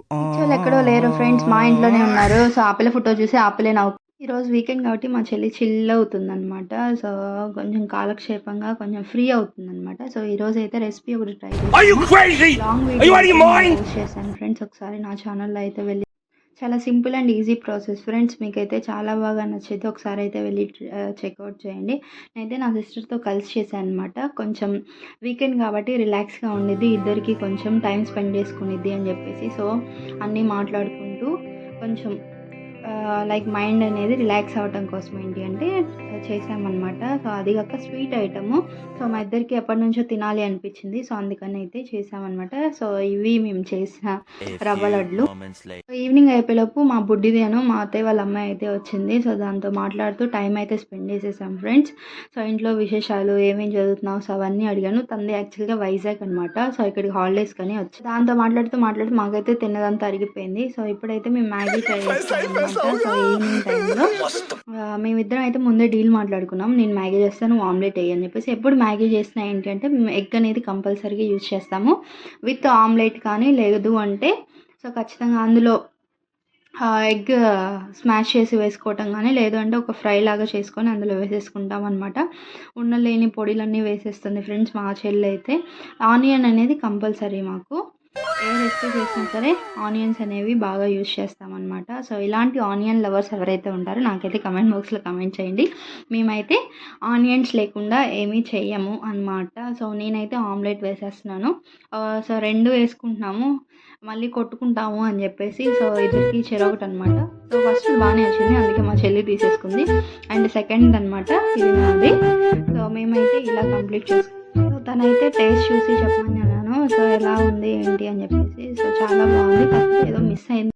పిచ్చోళ్ళు ఎక్కడో లేరు ఫ్రెండ్స్. మా ఇంట్లోనే ఉన్నారు. సో, ఆ పిల్ల ఫోటో చూసి ఆ పిల్లే ఈరోజు వీకెండ్ కాబట్టి మా చెల్లి చిల్ అవుతుందనమాట. సో, కొంచెం కాలక్షేపంగా కొంచెం ఫ్రీ అవుతుందనమాట. సో, ఈరోజైతే రెసిపీ ఒకటి ట్రై Are you చేశాను. crazy? Long Are you video out of అయితే your నేను mind? పోస్ట్ చేశాను ఫ్రెండ్స్. ఒకసారి నా ఛానల్‌లో అయితే వెళ్ళి చాలా simple and easy process friends. మీకైతే చాలా బాగా నచ్చితే ఒకసారి అయితే వెళ్ళి చెక్అవుట్ చేయండి. నేనైతే నా సిస్టర్‌తో కలిసి చేశాను అనమాట. కొంచెం వీకెండ్ కాబట్టి రిలాక్స్‌గా ఉండిద్ది. ఇద్దరికీ కొంచెం టైం స్పెండ్ చేసుకునిద్ది అని చెప్పేసి. సో, అన్నీ మాట్లాడుకుంటూ కొంచెం లైక్ మైండ్ అనేది రిలాక్స్ అవ్వటం కోసం ఏంటి అంటే చేసామన్నమాట. సో, అది కాక స్వీట్ ఐటము. సో, మా ఇద్దరికి ఎప్పటినుంచో తినాలి అనిపించింది. సో, అందుకని అయితే చేసామన్నమాట. సో, ఇవి మేము చేసిన A రవ్వ few లడ్లు. moments later. ఈవినింగ్ అయిపోయేలోపు మా బుడ్డిది మా అత్తయ్య వాళ్ళ అమ్మాయి అయితే వచ్చింది. సో, దాంతో మాట్లాడుతూ టైం అయితే స్పెండ్ చేసేసాం ఫ్రెండ్స్. సో, ఇంట్లో విశేషాలు ఏమేం చదువుతున్నావు సో, అవన్నీ అడిగాను. తనది యాక్చువల్‌గా వైజాగ్ అనమాట. సో, ఇక్కడికి హాలిడేస్‌కని వచ్చి దాంతో మాట్లాడుతూ మాకైతే తిన్నదంతా అరిగిపోయింది. సో, ఇప్పుడైతే మేము మ్యాగీ ట్రై చేస్తామన్నమాట. సో, ఈవినింగ్ టైంలో మేమిద్దరం అయితే ముందే డీల్ మాట్లాడుకున్నాం. నేను మ్యాగీ చేస్తాను, నువ్వు ఆమ్లెట్ ఎయ్యి అని చెప్పేసి. ఎప్పుడు మ్యాగీ చేసినా ఏంటి అంటే మేము ఎగ్ అనేది కంపల్సరీగా యూజ్ చేస్తాము. విత్ ఆమ్లెట్ కానీ లేదు అంటే సో, ఖచ్చితంగా అందులో ఎగ్ స్మాష్ చేసి వేసుకోవటం కానీ, లేదు అంటే ఒక ఫ్రై లాగా చేసుకొని అందులో వేసేసుకుంటామనమాట. ఉండలేని పొడిలన్నీ వేసేస్తుంది ఫ్రెండ్స్ మా చెల్లయితే. ఆనియన్ అనేది కంపల్సరీ మాకు. ఏ రెసిపీ చేసినా సరే ఆనియన్స్ అనేవి బాగా యూజ్ చేస్తామన్నమాట. సో, ఇలాంటి ఆనియన్ లవర్స్ ఎవరైతే ఉంటారో నాకైతే కమెంట్ బాక్స్‌లో కమెంట్ చేయండి. మేమైతే ఆనియన్స్ లేకుండా ఏమీ చెయ్యము అనమాట. సో, నేనైతే ఆమ్లెట్ వేసేస్తున్నాను. సో, 2 వేసుకుంటున్నాము. మళ్ళీ కొట్టుకుంటాము అని చెప్పేసి. సో, ఇద్దరికీ చెరొకటనమాట. సో, ఫస్ట్ బానే వచ్చింది. అందుకే మా చెల్లి తీసేసుకుంది. అండ్ సెకండ్‌దనమాట ఇది నాది. సో, మేమైతే ఇలా కంప్లీట్ చేసుకున్నాం. సో, తనైతే టేస్ట్ చూసి చెప్పమని అన్నాను. సో, ఎలా ఉంది ఏంటి అని చెప్పేసి. సో, చాలా బాగుంది. కాకపోతే ఏదో మిస్ అయింది.